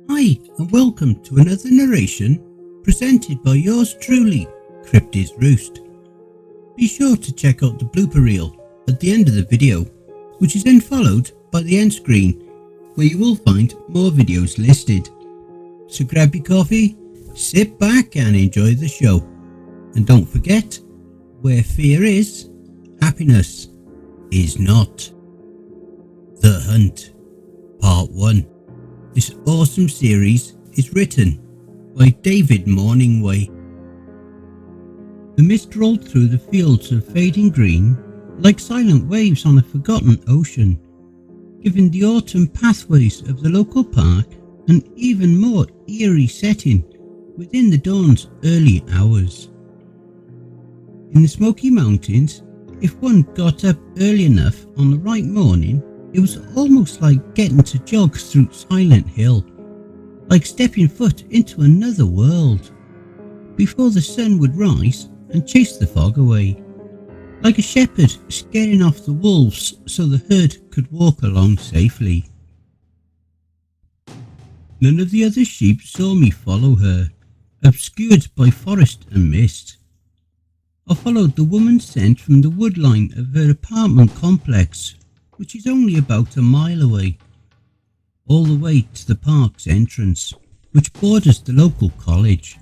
Hi, and welcome to another narration presented by yours truly, Cryptids Roost. Be sure to check out the blooper reel at the end of the video, which is then followed by the end screen, where you will find more videos listed. So grab your coffee, sit back and enjoy the show. And don't forget, where fear is, happiness is not. The Hunt, Part 1. This awesome series is written by David Morningway. The mist rolled through the fields of fading green like silent waves on a forgotten ocean, giving the autumn pathways of the local park an even more eerie setting within the dawn's early hours. In the Smoky Mountains, if one got up early enough on the right morning, it was almost like getting to jog through Silent Hill, like stepping foot into another world, before the sun would rise and chase the fog away, like a shepherd scaring off the wolves so the herd could walk along safely. None of the other sheep saw me follow her, obscured by forest and mist. I followed the woman's scent from the woodline of her apartment complex, which is only about a mile away, all the way to the park's entrance, which borders the local college.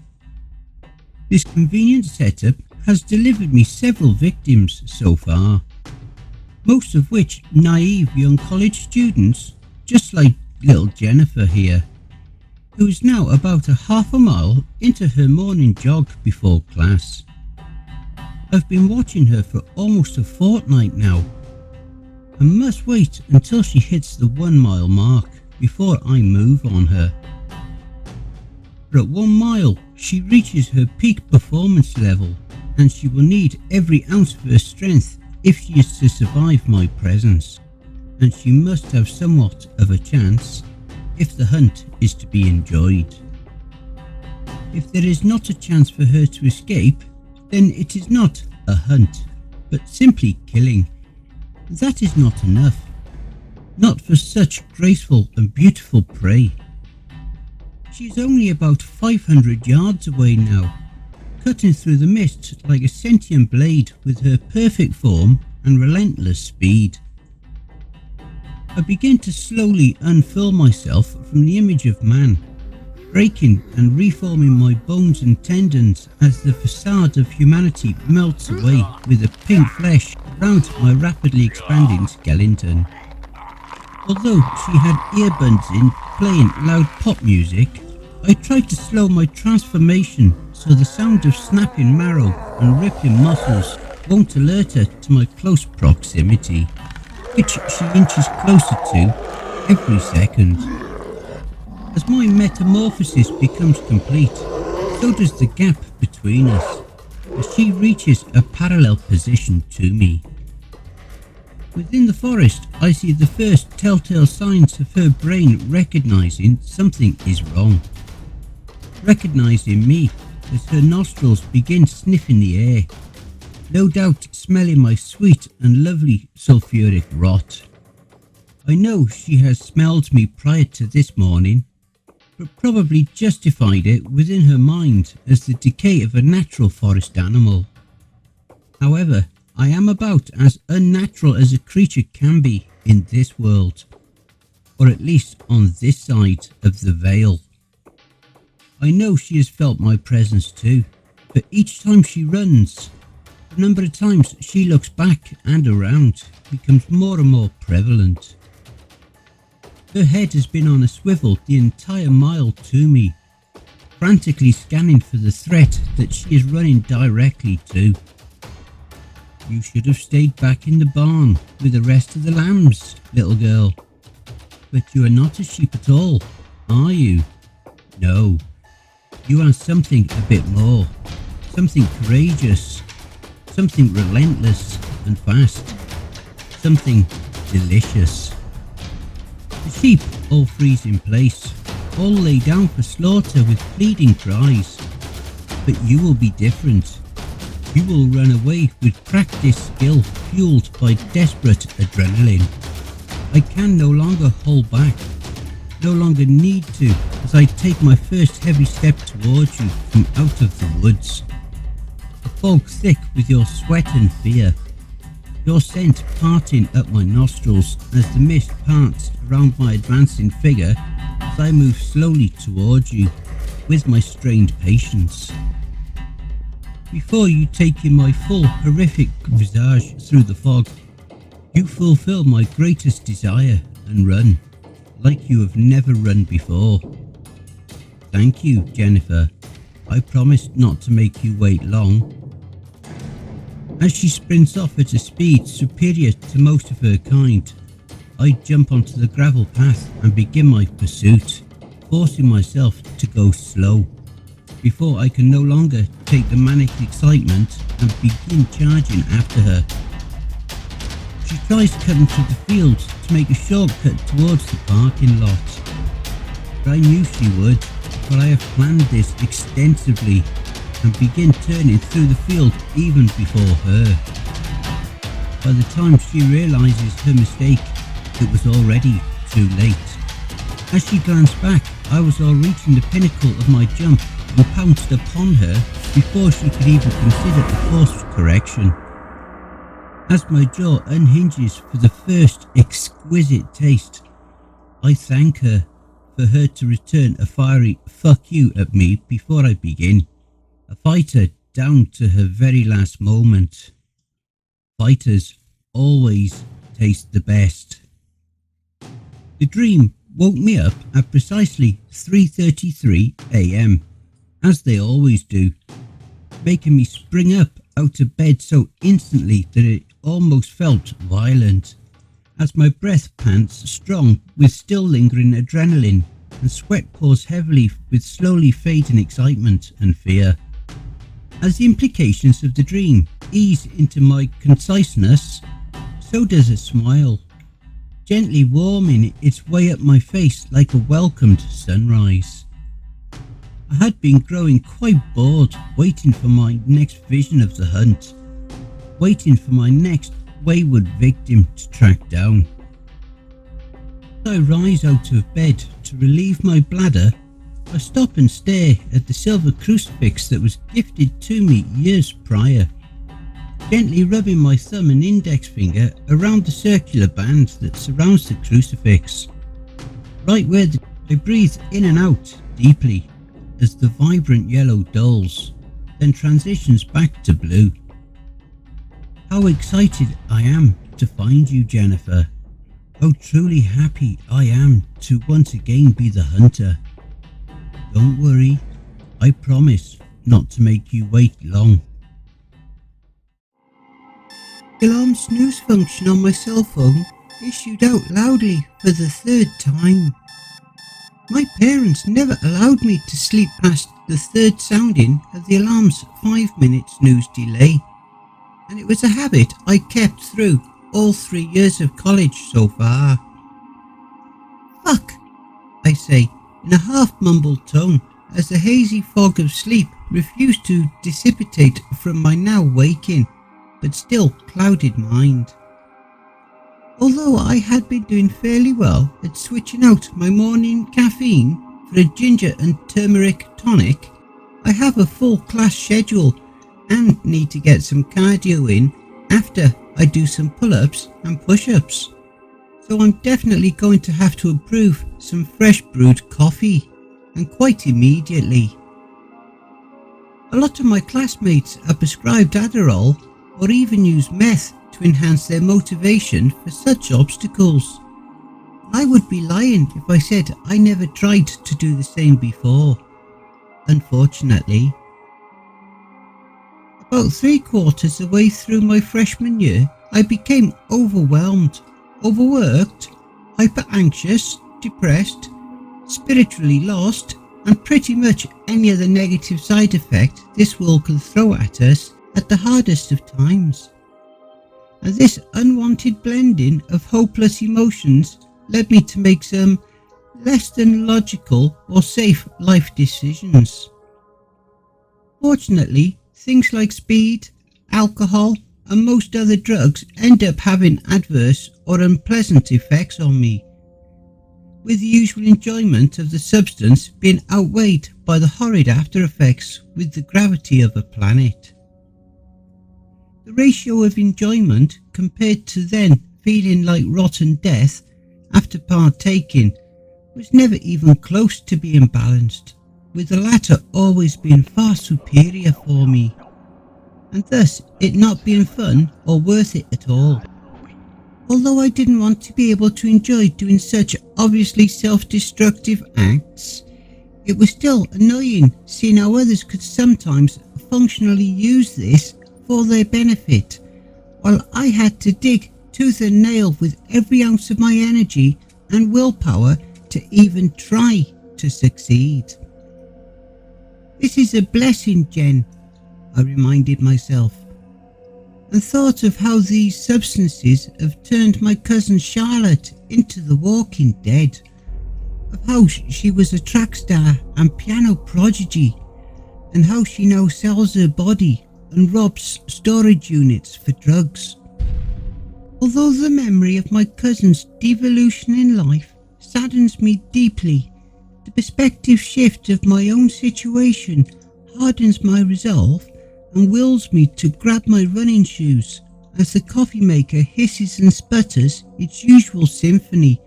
This convenient setup has delivered me several victims so far, most of which naive young college students, just like little Jennifer here, who is now about a half a mile into her morning jog before class. I've been watching her for almost a fortnight now, and must wait until she hits the 1 mile mark before I move on her. But at 1 mile, she reaches her peak performance level, and she will need every ounce of her strength if she is to survive my presence, and she must have somewhat of a chance if the hunt is to be enjoyed. If there is not a chance for her to escape, then it is not a hunt, but simply killing. That is not enough, not for such graceful and beautiful prey. She is only about 500 yards away now, cutting through the mist like a sentient blade with her perfect form and relentless speed. I begin to slowly unfurl myself from the image of man, breaking and reforming my bones and tendons as the facade of humanity melts away with the pink flesh around my rapidly expanding skeleton. Although she had earbuds in playing loud pop music, I tried to slow my transformation so the sound of snapping marrow and ripping muscles won't alert her to my close proximity, which she inches closer to every second. As my metamorphosis becomes complete, so does the gap between us, as she reaches a parallel position to me. Within the forest, I see the first telltale signs of her brain recognizing something is wrong. Recognizing me as her nostrils begin sniffing the air, no doubt smelling my sweet and lovely sulfuric rot. I know she has smelled me prior to this morning, but probably justified it within her mind as the decay of a natural forest animal. However, I am about as unnatural as a creature can be in this world, or at least on this side of the veil. I know she has felt my presence too, but each time she runs, the number of times she looks back and around becomes more and more prevalent. Her head has been on a swivel the entire mile to me, frantically scanning for the threat that she is running directly to. You should have stayed back in the barn with the rest of the lambs, little girl. But you are not a sheep at all, are you? No. You are something a bit more. Something courageous. Something relentless and fast. Something delicious. The sheep all freeze in place, all lay down for slaughter with pleading cries. But you will be different. You will run away with practiced skill fueled by desperate adrenaline. I can no longer hold back. no longer need to as I take my first heavy step towards you from out of the woods. The fog thick with your sweat and fear, your scent parting up my nostrils as the mist parts around my advancing figure as I move slowly towards you with my strained patience. Before you take in my full horrific visage through the fog, you fulfill my greatest desire and run like you have never run before. Thank you, Jennifer. I promised not to make you wait long. As she sprints off at a speed superior to most of her kind, I jump onto the gravel path and begin my pursuit, forcing myself to go slow, before I can no longer take the manic excitement and begin charging after her. She tries cutting through the fields to make a shortcut towards the parking lot. But I knew she would, for I have planned this extensively and begin turning through the field even before her. By the time she realises her mistake, it was already too late. As she glanced back, I was already reaching the pinnacle of my jump and pounced upon her before she could even consider a course correction. As my jaw unhinges for the first exquisite taste, I thank her for her to return a fiery "fuck you" at me before I begin. A fighter down to her very last moment. Fighters always taste the best. The dream woke me up at precisely 3:33 AM, as they always do, making me spring up out of bed so instantly that it almost felt violent, as my breath pants strong with still lingering adrenaline and sweat pours heavily with slowly fading excitement and fear. As the implications of the dream ease into my conciseness, so does a smile, gently warming its way up my face like a welcomed sunrise. I had been growing quite bored, waiting for my next vision of the hunt, waiting for my next wayward victim to track down. As I rise out of bed to relieve my bladder, I stop and stare at the silver crucifix that was gifted to me years prior, gently rubbing my thumb and index finger around the circular band that surrounds the crucifix, right where I breathe in and out deeply as the vibrant yellow dulls, then transitions back to blue. How excited I am to find you, Jennifer. How truly happy I am to once again be the hunter. Don't worry, I promise not to make you wait long. The alarm snooze function on my cell phone issued out loudly for the third time. My parents never allowed me to sleep past the third sounding of the alarm's 5-minute snooze delay, and it was a habit I kept through all 3 years of college so far. Fuck, I say, in a half-mumbled tone as the hazy fog of sleep refused to dissipate from my now waking but still clouded mind. Although I had been doing fairly well at switching out my morning caffeine for a ginger and turmeric tonic, I have a full class schedule and need to get some cardio in after I do some pull-ups and push-ups. So I'm definitely going to have to improve some fresh brewed coffee, and quite immediately. A lot of my classmates are prescribed Adderall or even use meth to enhance their motivation for such obstacles. I would be lying if I said I never tried to do the same before, unfortunately. About 3/4 of the way through my freshman year, I became overwhelmed, overworked, hyper-anxious, depressed, spiritually lost, and pretty much any other negative side effect this world can throw at us at the hardest of times. And this unwanted blending of hopeless emotions led me to make some less than logical or safe life decisions. Fortunately, things like speed, alcohol, and most other drugs end up having adverse or unpleasant effects on me. with the usual enjoyment of the substance being outweighed by the horrid after effects with the gravity of a planet. The ratio of enjoyment compared to then feeling like rotten death after partaking was never even close to being balanced, with the latter always being far superior for me, and thus it not being fun or worth it at all. Although I didn't want to be able to enjoy doing such obviously self-destructive acts, it was still annoying seeing how others could sometimes functionally use this for their benefit, while I had to dig tooth and nail with every ounce of my energy and willpower to even try to succeed. This is a blessing, Jen, I reminded myself, and thought of how these substances have turned my cousin Charlotte into the walking dead, of how she was a track star and piano prodigy, and how she now sells her body and robs storage units for drugs. Although the memory of my cousin's devolution in life saddens me deeply, the perspective shift of my own situation hardens my resolve and wills me to grab my running shoes as the coffee maker hisses and sputters its usual symphony,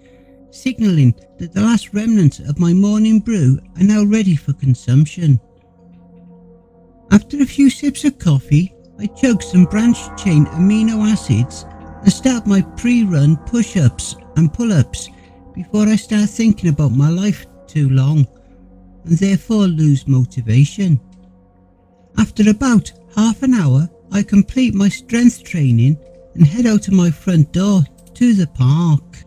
signalling that the last remnants of my morning brew are now ready for consumption. After a few sips of coffee, I chug some branched chain amino acids and start my pre-run push-ups and pull-ups before I start thinking about my life too long and therefore lose motivation. After about half an hour, I complete my strength training and head out of my front door to the park.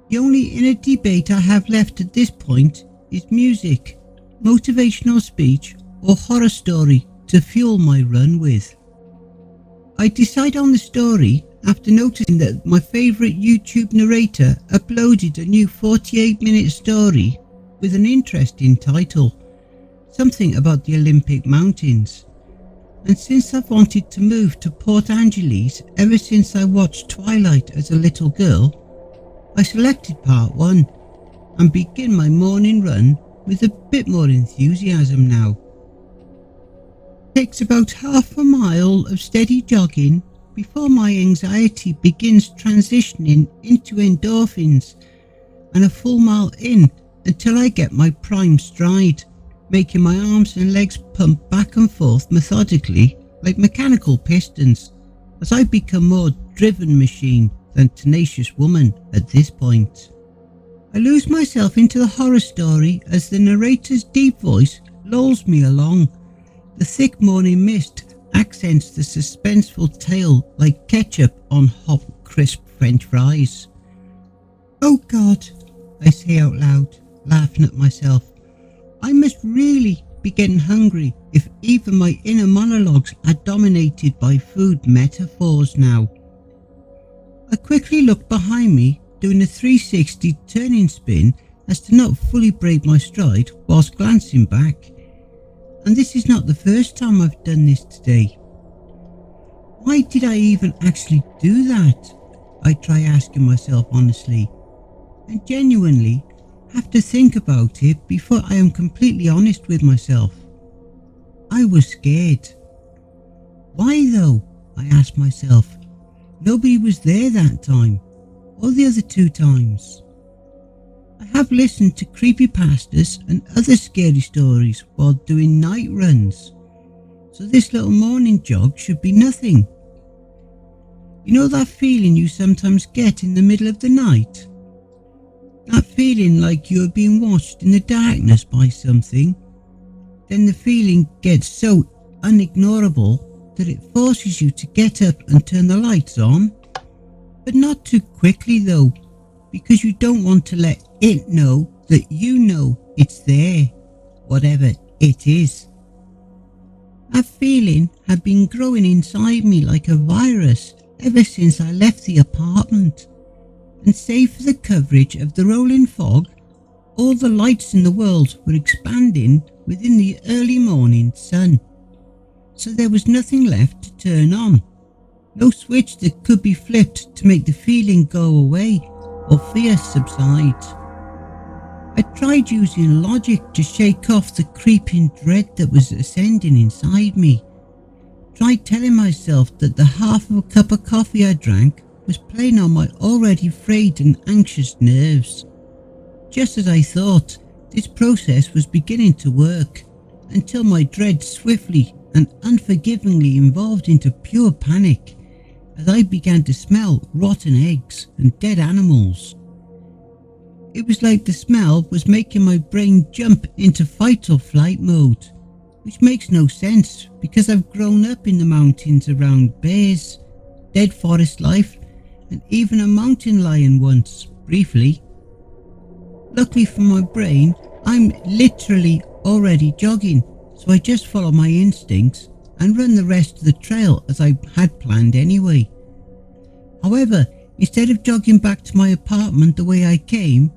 The only inner debate I have left at this point is music, motivational speech or horror story to fuel my run with. I decide on the story after noticing that my favourite YouTube narrator uploaded a new 48-minute story with an interesting title, something about the Olympic Mountains. And since I've wanted to move to Port Angeles ever since I watched Twilight as a little girl, I selected part 1 and begin my morning run with a bit more enthusiasm now. It takes about half a mile of steady jogging before my anxiety begins transitioning into endorphins, and a full mile in until I get my prime stride, making my arms and legs pump back and forth methodically like mechanical pistons as I become more driven machine than tenacious woman at this point. I lose myself into the horror story as the narrator's deep voice lulls me along. The thick morning mist accents the suspenseful tale like ketchup on hot, crisp French fries. Oh God, I say out loud, laughing at myself. I must really be getting hungry if even my inner monologues are dominated by food metaphors now. I quickly look behind me, doing a 360 turning spin as to not fully break my stride whilst glancing back. And this is not the first time I've done this today. Why did I even actually do that? I try asking myself honestly, and genuinely have to think about it before I am completely honest with myself. I was scared. Why though? I asked myself. Nobody was there that time, or the other 2 times. I have listened to creepypastas and other scary stories while doing night runs, so this little morning jog should be nothing. You know that feeling you sometimes get in the middle of the night? That feeling like you are being watched in the darkness by something. Then the feeling gets so unignorable that it forces you to get up and turn the lights on. But not too quickly though, because you don't want to let it know that you know it's there, whatever it is. That feeling had been growing inside me like a virus ever since I left the apartment, and save for the coverage of the rolling fog, all the lights in the world were expanding within the early morning sun. So there was nothing left to turn on, no switch that could be flipped to make the feeling go away, or fear subside. I tried using logic to shake off the creeping dread that was ascending inside me. Tried telling myself that the half of a cup of coffee I drank was playing on my already frayed and anxious nerves. Just as I thought, this process was beginning to work, until my dread swiftly and unforgivingly evolved into pure panic as I began to smell rotten eggs and dead animals. It was like the smell was making my brain jump into fight or flight mode, which makes no sense because I've grown up in the mountains around bears, dead forest life, and even a mountain lion once, briefly. Luckily for my brain, I'm literally already jogging, so I just follow my instincts and run the rest of the trail as I had planned anyway. However, instead of jogging back to my apartment the way I came,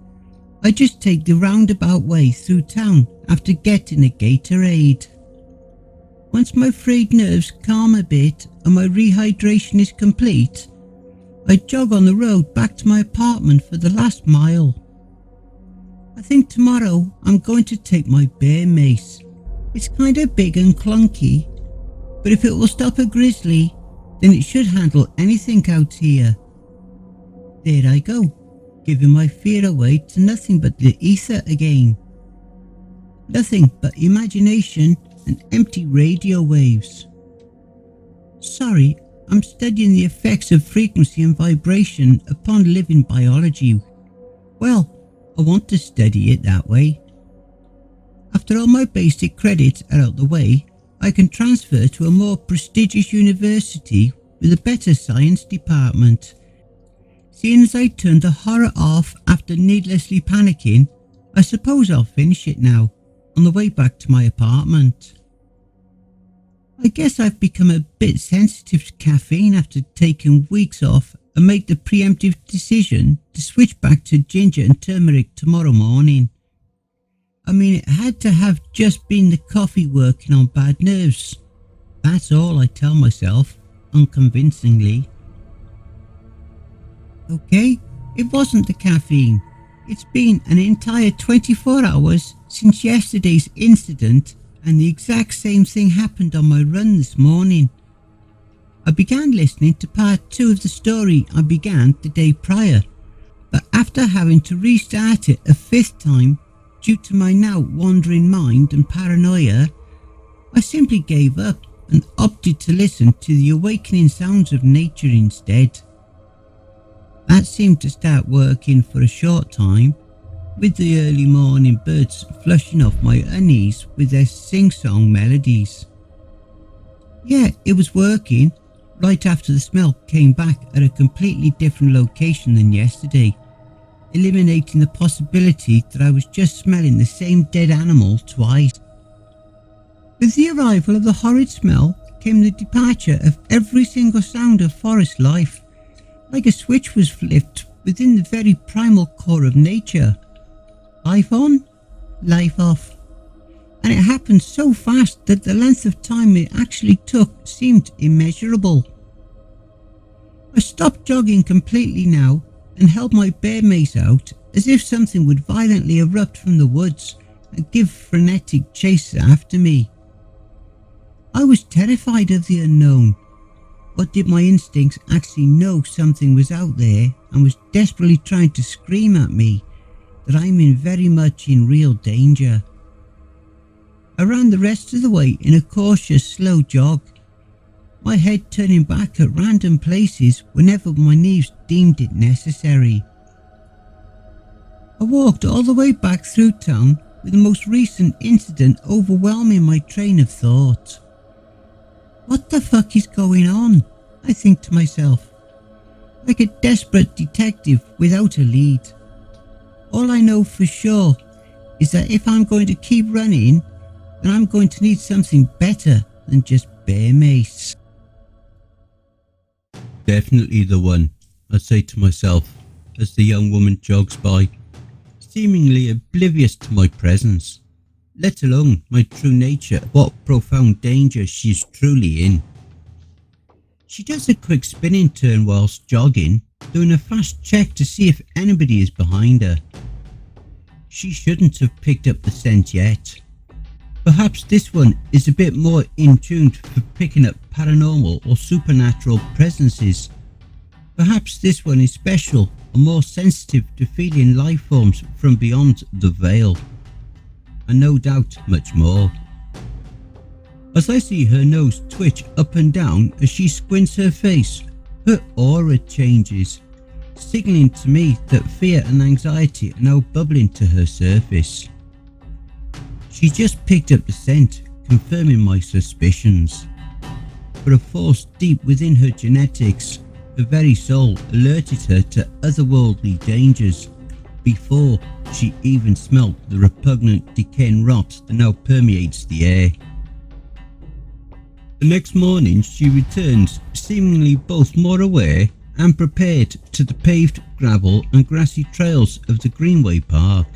I just take the roundabout way through town after getting a Gatorade. Once my frayed nerves calm a bit and my rehydration is complete, I jog on the road back to my apartment for the last mile. I think tomorrow I'm going to take my bear mace. It's kinda big and clunky, but if it will stop a grizzly, then it should handle anything out here. There I go, giving my fear away to nothing but the ether again. Nothing but imagination and empty radio waves. Sorry, I'm studying the effects of frequency and vibration upon living biology. Well, I want to study it that way. After all my basic credits are out the way, I can transfer to a more prestigious university with a better science department. Seeing as I turned the horror off after needlessly panicking, I suppose I'll finish it now, on the way back to my apartment. I guess I've become a bit sensitive to caffeine after taking weeks off and made the preemptive decision to switch back to ginger and turmeric tomorrow morning. I mean, it had to have just been the coffee working on bad nerves. That's all I tell myself, unconvincingly. Okay, it wasn't the caffeine. It's been an entire 24 hours since yesterday's incident, and the exact same thing happened on my run this morning. I began listening to part 2 of the story I began the day prior, but after having to restart it a 5th time due to my now wandering mind and paranoia, I simply gave up and opted to listen to the awakening sounds of nature instead. That seemed to start working for a short time, with the early morning birds flushing off my unease with their sing-song melodies. Yeah, it was working, right after the smell came back at a completely different location than yesterday, eliminating the possibility that I was just smelling the same dead animal twice. With the arrival of the horrid smell came the departure of every single sound of forest life, like a switch was flipped within the very primal core of nature. Life on, life off. And it happened so fast that the length of time it actually took seemed immeasurable. I stopped jogging completely now and held my bear mace out as if something would violently erupt from the woods and give frenetic chase after me. I was terrified of the unknown, or did my instincts actually know something was out there and was desperately trying to scream at me that I'm very much in real danger? I ran the rest of the way in a cautious, slow jog, my head turning back at random places whenever my knees deemed it necessary. I walked all the way back through town with the most recent incident overwhelming my train of thought. What the fuck is going on? I think to myself, like a desperate detective without a lead. All I know for sure is that if I'm going to keep running, then I'm going to need something better than just bear mace. Definitely the one, I say to myself as the young woman jogs by, seemingly oblivious to my presence, let alone my true nature, what profound danger she's truly in. She does a quick spinning turn whilst jogging, doing a fast check to see if anybody is behind her. She shouldn't have picked up the scent yet. Perhaps this one is a bit more in tune for picking up paranormal or supernatural presences. Perhaps this one is special and more sensitive to feeling life forms from beyond the veil. And no doubt much more. As I see her nose twitch up and down as she squints her face, her aura changes, signalling to me that fear and anxiety are now bubbling to her surface. She just picked up the scent, confirming my suspicions. But a force deep within her genetics, her very soul, alerted her to otherworldly dangers before she even smelt the repugnant decaying rot that now permeates the air. The next morning she returns, seemingly both more aware and prepared to the paved gravel and grassy trails of the Greenway Park.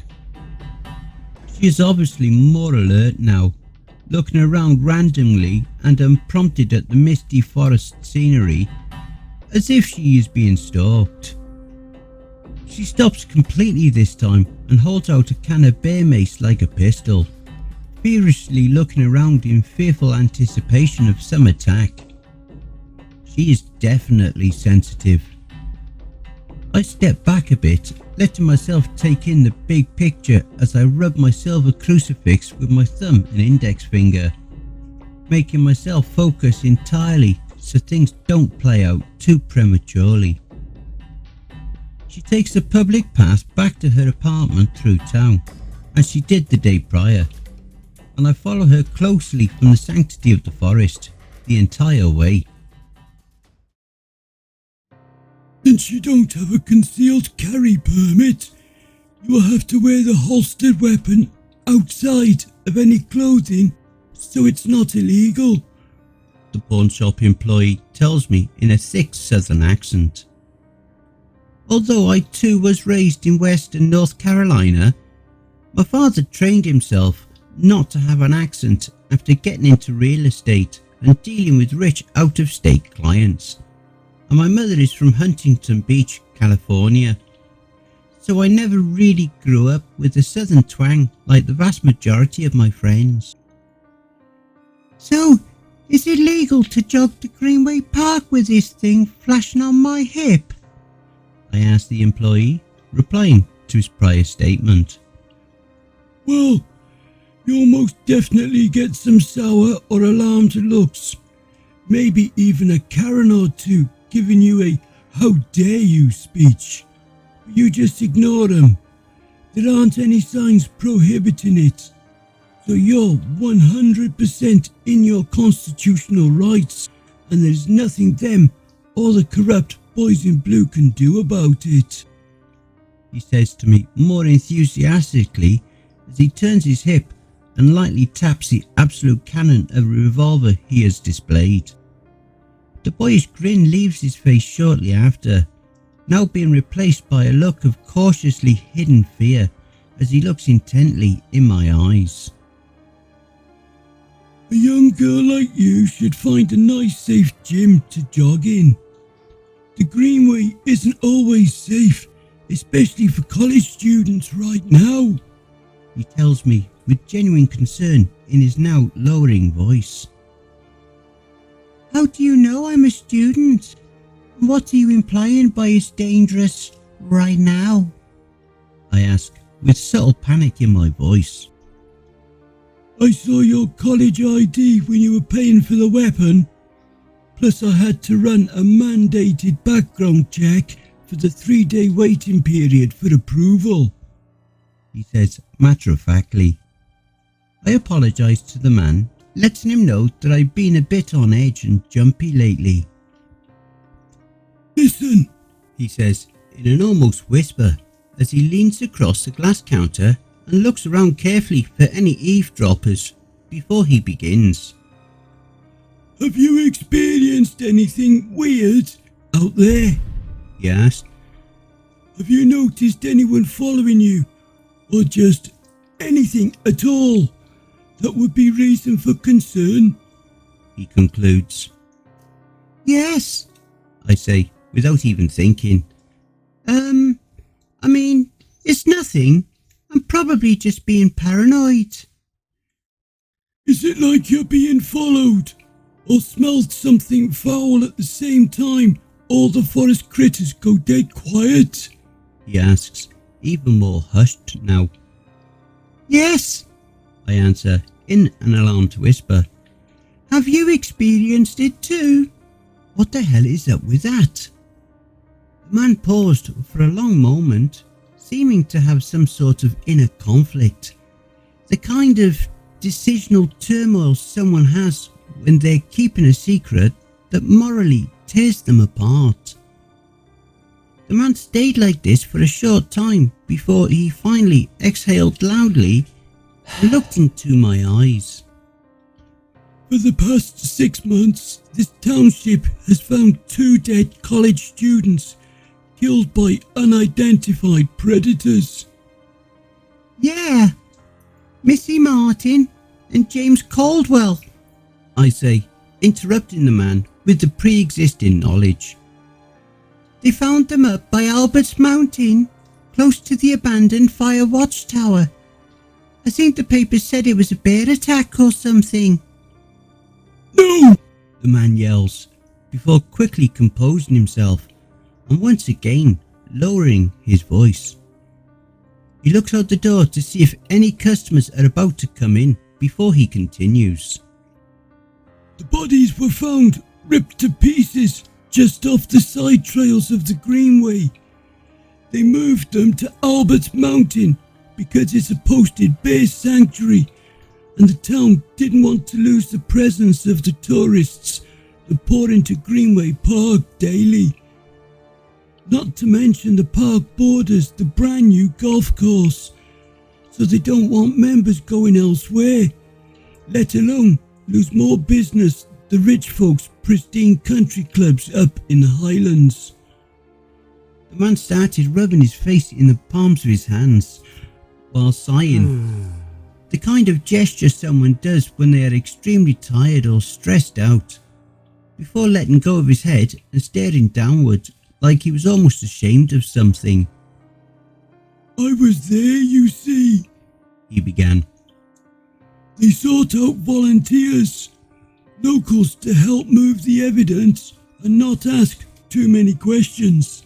She is obviously more alert now, looking around randomly and unprompted at the misty forest scenery, as if she is being stalked. She stops completely this time and holds out a can of bear mace like a pistol, feverishly looking around in fearful anticipation of some attack. She is definitely sensitive. I step back a bit, letting myself take in the big picture as I rub my silver crucifix with my thumb and index finger, making myself focus entirely so things don't play out too prematurely. She takes the public path back to her apartment through town, as she did the day prior, and I follow her closely from the sanctity of the forest the entire way. Since you don't have a concealed carry permit, you will have to wear the holstered weapon outside of any clothing so it's not illegal, the pawn shop employee tells me in a thick southern accent. Although I too was raised in Western North Carolina, my father trained himself not to have an accent after getting into real estate and dealing with rich out-of-state clients. And my mother is from Huntington Beach, California. So I never really grew up with a southern twang like the vast majority of my friends. So, is it legal to jog to Greenway Park with this thing flashing on my hip? I asked the employee, replying to his prior statement. Well, you'll most definitely get some sour or alarmed looks. Maybe even a Karen or two giving you a "how dare you" speech. But you just ignore them. There aren't any signs prohibiting it. So you're 100% in your constitutional rights, and there's nothing them or the corrupt boys in blue can do about it, he says to me more enthusiastically as he turns his hip and lightly taps the absolute cannon of a revolver he has displayed. The boyish grin leaves his face shortly after, now being replaced by a look of cautiously hidden fear as he looks intently in my eyes. A young girl like you should find a nice safe gym to jog in. The Greenway isn't always safe, especially for college students right now, he tells me with genuine concern in his now lowering voice. How do you know I'm a student? What are you implying by it's dangerous right now? I ask with subtle panic in my voice. I saw your college ID when you were paying for the weapon. Plus I had to run a mandated background check for the 3-day waiting period for approval, he says matter-of-factly. I apologise to the man, letting him know that I've been a bit on edge and jumpy lately. Listen, he says in an almost whisper as he leans across the glass counter and looks around carefully for any eavesdroppers before he begins. Have you experienced anything weird out there? He asked. Have you noticed anyone following you, or just anything at all that would be reason for concern? He concludes. Yes, I say without even thinking, I mean, it's nothing. I'm probably just being paranoid. Is it like you're being followed? Or smelled something foul at the same time all the forest critters go dead quiet? He asks, even more hushed now. Yes, I answer in an alarmed whisper. Have you experienced it too? What the hell is up with that? The man paused for a long moment, seeming to have some sort of inner conflict. The kind of decisional turmoil someone has when they're keeping a secret that morally tears them apart. The man stayed like this for a short time before he finally exhaled loudly and looked into my eyes. For the past 6 months, this township has found 2 dead college students killed by unidentified predators. Yeah, Missy Martin and James Caldwell, I say, interrupting the man with the pre-existing knowledge. They found them up by Albert's Mountain, close to the abandoned fire watchtower. I think the paper said it was a bear attack or something. No! The man yells, before quickly composing himself and once again lowering his voice. He looks out the door to see if any customers are about to come in before he continues. The bodies were found ripped to pieces just off the side trails of the Greenway. They moved them to Albert's Mountain because it's a posted bear sanctuary and the town didn't want to lose the presence of the tourists that pour into Greenway Park daily. Not to mention the park borders the brand new golf course, so they don't want members going elsewhere, let alone lose more business the rich folks' pristine country clubs up in the Highlands. The man started rubbing his face in the palms of his hands while sighing. The kind of gesture someone does when they are extremely tired or stressed out, before letting go of his head and staring downward like he was almost ashamed of something. I was there, you see, he began. They sought out volunteers, locals to help move the evidence and not ask too many questions.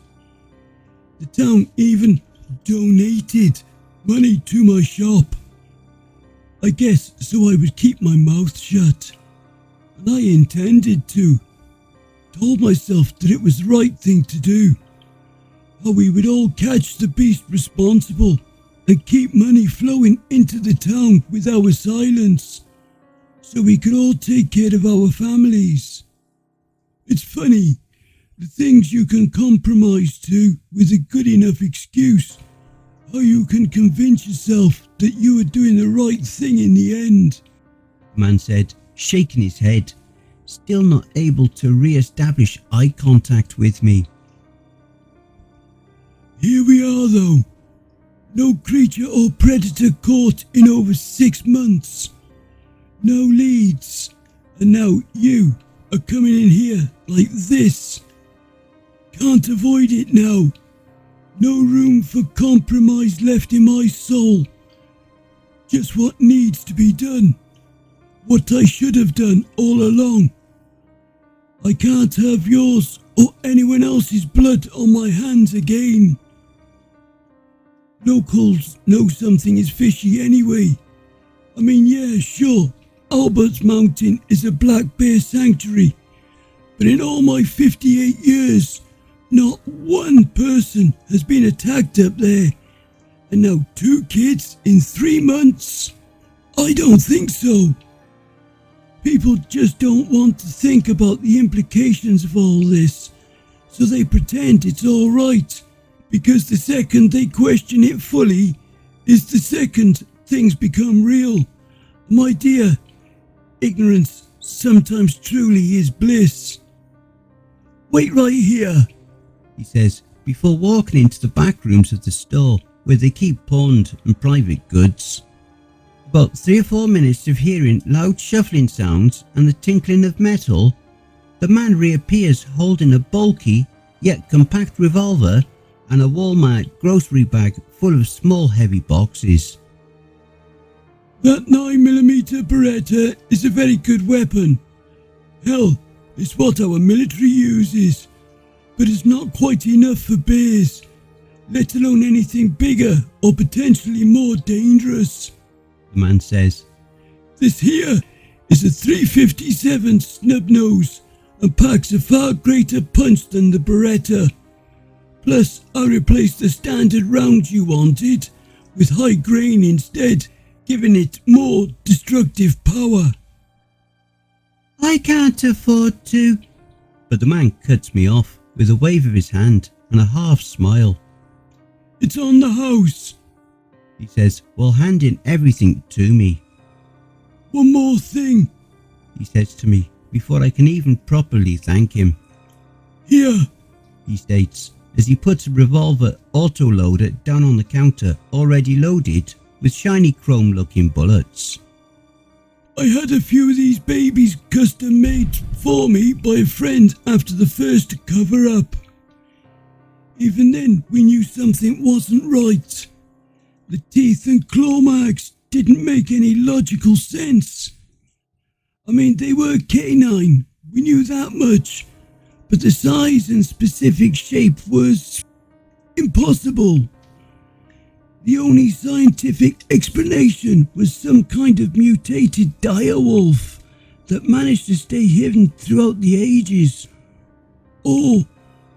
The town even donated money to my shop. I guess so I would keep my mouth shut. And I intended to. Told myself that it was the right thing to do. How we would all catch the beast responsible and keep money flowing into the town with our silence, so we could all take care of our families. It's funny, the things you can compromise to with a good enough excuse, how you can convince yourself that you are doing the right thing in the end, the man said, shaking his head, still not able to re-establish eye contact with me. Here we are though. No creature or predator caught in over 6 months. No leads. And now you are coming in here like this. Can't avoid it now. No room for compromise left in my soul. Just what needs to be done. What I should have done all along. I can't have yours or anyone else's blood on my hands again. Locals know something is fishy anyway. I mean, yeah, sure, Albert's Mountain is a black bear sanctuary, but in all my 58 years, not one person has been attacked up there. And now 2 kids in 3 months? I don't think so. People just don't want to think about the implications of all this, so they pretend it's all right, because the second they question it fully is the second things become real. My dear, ignorance sometimes truly is bliss. Wait right here, he says, before walking into the back rooms of the store where they keep pawned and private goods. About 3 or 4 minutes of hearing loud shuffling sounds and the tinkling of metal, the man reappears holding a bulky yet compact revolver and a Walmart grocery bag full of small heavy boxes. That 9mm Beretta is a very good weapon. Hell, it's what our military uses, but it's not quite enough for bears, let alone anything bigger or potentially more dangerous, the man says. This here is a .357 snub-nose and packs a far greater punch than the Beretta. Plus, I replaced the standard round you wanted with high grain instead, giving it more destructive power. I can't afford to. But the man cuts me off with a wave of his hand and a half smile. It's on the house, he says while handing everything to me. One more thing, he says to me before I can even properly thank him. Here, he states as he puts a revolver autoloader down on the counter already loaded with shiny chrome looking bullets. I had a few of these babies custom made for me by a friend after the first cover up. Even then we knew something wasn't right. The teeth and claw marks didn't make any logical sense. I mean, they were canine, we knew that much, but the size and specific shape was impossible. The only scientific explanation was some kind of mutated direwolf that managed to stay hidden throughout the ages. Or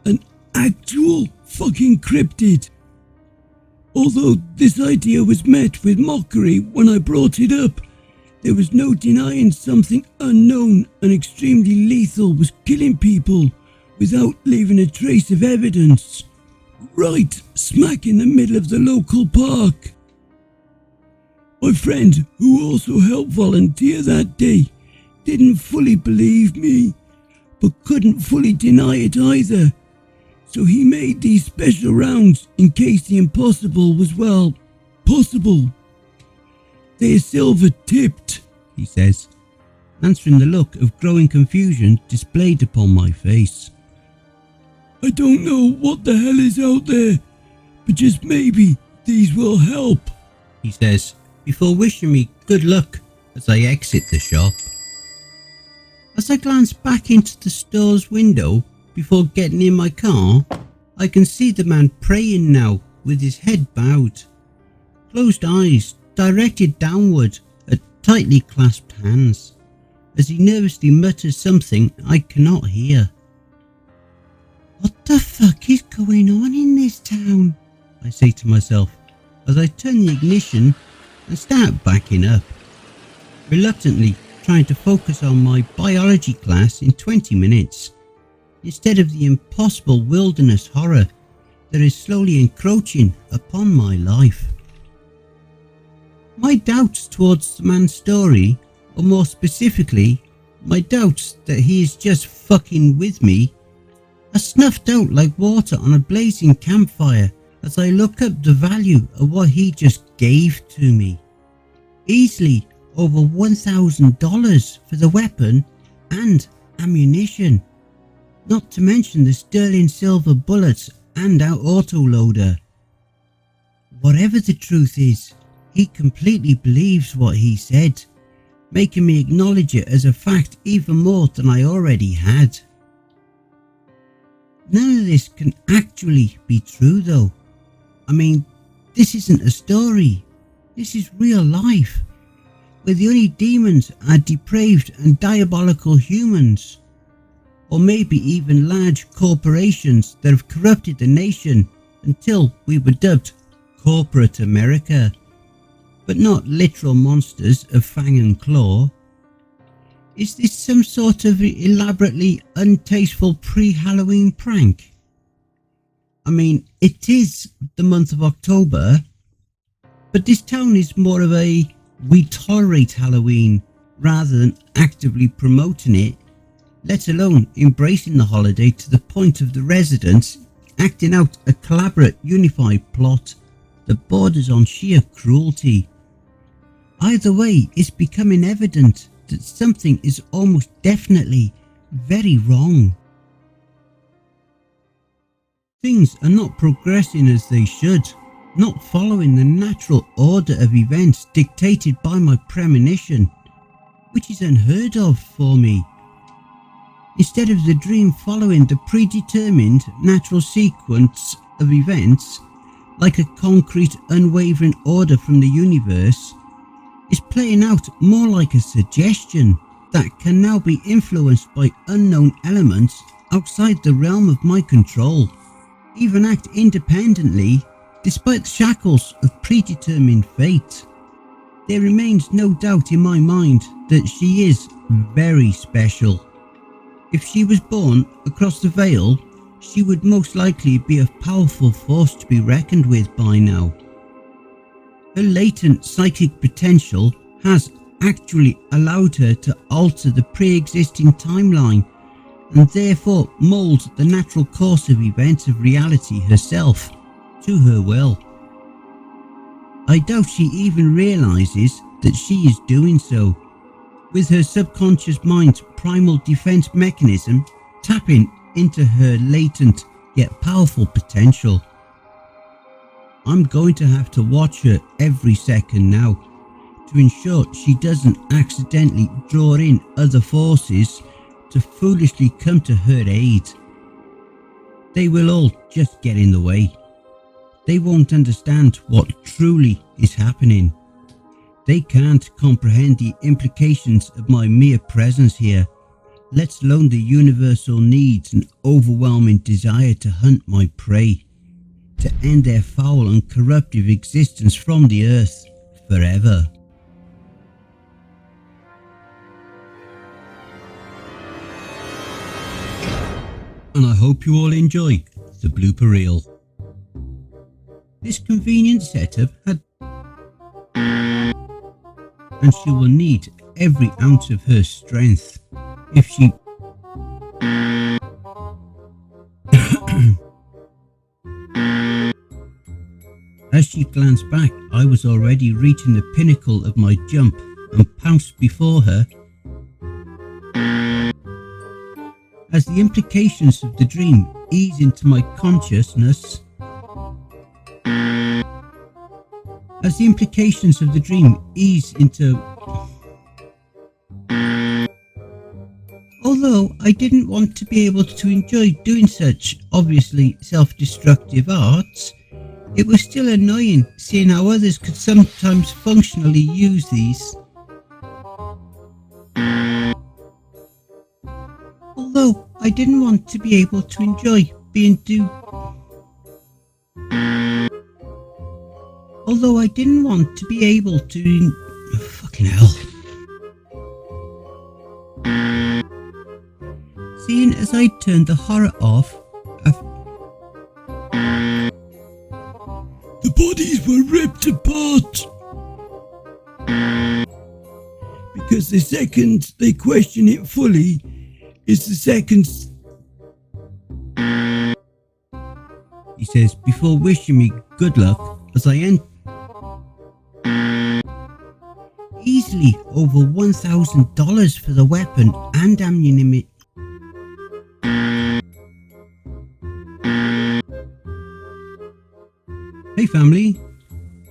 an actual fucking cryptid. Although this idea was met with mockery when I brought it up, there was no denying something unknown and extremely lethal was killing people without leaving a trace of evidence. Right smack in the middle of the local park. My friend, who also helped volunteer that day, didn't fully believe me, but couldn't fully deny it either. So he made these special rounds in case the impossible was, well, possible. They're silver tipped, he says, answering the look of growing confusion displayed upon my face. I don't know what the hell is out there, but just maybe these will help, he says, before wishing me good luck as I exit the shop. As I glance back into the store's window before getting in my car, I can see the man praying now with his head bowed, closed eyes directed downward at tightly clasped hands, as he nervously mutters something I cannot hear. What the fuck is going on in this town? I say to myself as I turn the ignition and start backing up, reluctantly trying to focus on my biology class in 20 minutes instead of the impossible wilderness horror that is slowly encroaching upon my life. My doubts towards the man's story, or more specifically, my doubts that he is just fucking with me, are snuffed out like water on a blazing campfire as I look up the value of what he just gave to me. Easily over $1,000 for the weapon and ammunition, not to mention the sterling silver bullets and our autoloader. Whatever the truth is, he completely believes what he said, making me acknowledge it as a fact even more than I already had. None of this can actually be true though. I mean, this isn't a story. This is real life, where the only demons are depraved and diabolical humans, or maybe even large corporations that have corrupted the nation until we were dubbed Corporate America, but not literal monsters of fang and claw. Is this some sort of elaborately untasteful pre-Halloween prank? I mean, it is the month of October, but this town is more of a we tolerate Halloween rather than actively promoting it, let alone embracing the holiday to the point of the residents acting out a collaborate unified plot that borders on sheer cruelty. Either way, it's becoming evident that something is almost definitely very wrong. Things are not progressing as they should, not following the natural order of events dictated by my premonition, which is unheard of for me. Instead of the dream following the predetermined natural sequence of events, like a concrete, unwavering order from the universe, is playing out more like a suggestion that can now be influenced by unknown elements outside the realm of my control, even act independently despite the shackles of predetermined fate. There remains no doubt in my mind that she is very special. If she was born across the veil, she would most likely be a powerful force to be reckoned with by now. Her latent psychic potential has actually allowed her to alter the pre-existing timeline and therefore mould the natural course of events of reality herself to her will. I doubt she even realises that she is doing so, with her subconscious mind's primal defence mechanism tapping into her latent yet powerful potential. I'm going to have to watch her every second now to ensure she doesn't accidentally draw in other forces to foolishly come to her aid. They will all just get in the way. They won't understand what truly is happening. They can't comprehend the implications of my mere presence here, let alone the universal needs and overwhelming desire to hunt my prey, to end their foul and corruptive existence from the earth forever. And I hope you all enjoy the blooper reel. This convenient setup had, and she will need every ounce of her strength if she As she glanced back, I was already reaching the pinnacle of my jump and pounced before her. As the implications of the dream ease into my consciousness, Although I didn't want to be able to enjoy doing such obviously self-destructive arts, it was still annoying seeing how others could sometimes functionally use these. Although I didn't want to be able to enjoy being fucking hell. Seeing as I turned the horror off, The bodies were ripped apart. Because the second they question it fully is the second, he says before wishing me good luck as I enter. Easily over $1,000 for the weapon and ammunition. Hey family,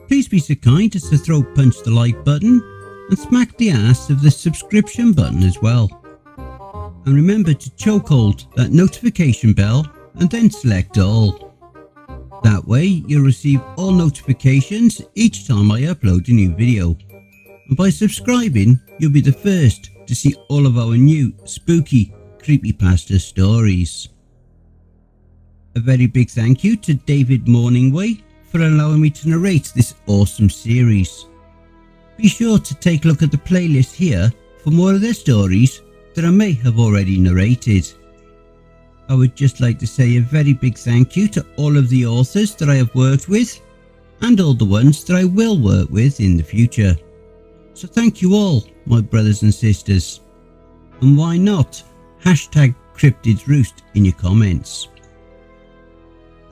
please be so kind as to throat punch the like button and smack the ass of the subscription button as well. And remember to chokehold that notification bell and then select all. That way you'll receive all notifications each time I upload a new video. And by subscribing, you'll be the first to see all of our new spooky creepypasta stories. A very big thank you to David Morningway for allowing me to narrate this awesome series. Be sure to take a look at the playlist here for more of their stories that I may have already narrated. I would just like to say a very big thank you to all of the authors that I have worked with and all the ones that I will work with in the future. So thank you all, my brothers and sisters. And why not hashtag Cryptids Roost in your comments.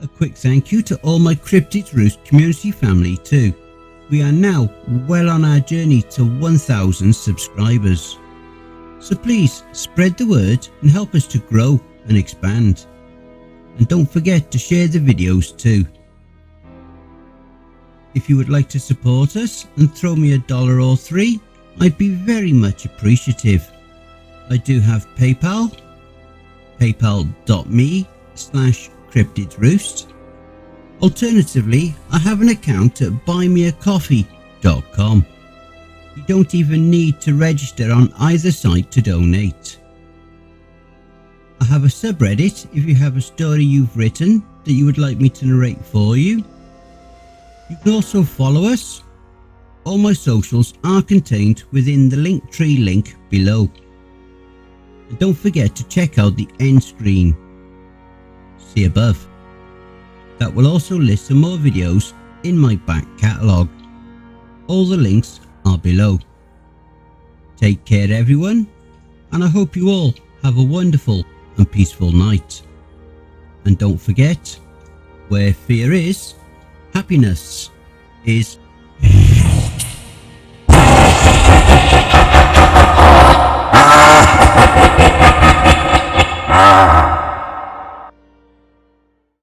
A quick thank you to all my Cryptids Roost community family too. We are now well on our journey to 1,000 subscribers. So please spread the word and help us to grow and expand. and don't forget to share the videos too. If you would like to support us and throw me $1 or $3, I'd be very much appreciative. I do have PayPal, paypal.me/cryptidsroost. Alternatively, I have an account at buymeacoffee.com. You don't even need to register on either site to donate. I have a subreddit if you have a story you've written that you would like me to narrate for you. You can also follow us. All my socials are contained within the Linktree link below. And don't forget to check out the end screen. See above. That will also list some more videos in my back catalogue. All the links are below. Take care everyone, and I hope you all have a wonderful and peaceful night. And don't forget, where fear is, happiness is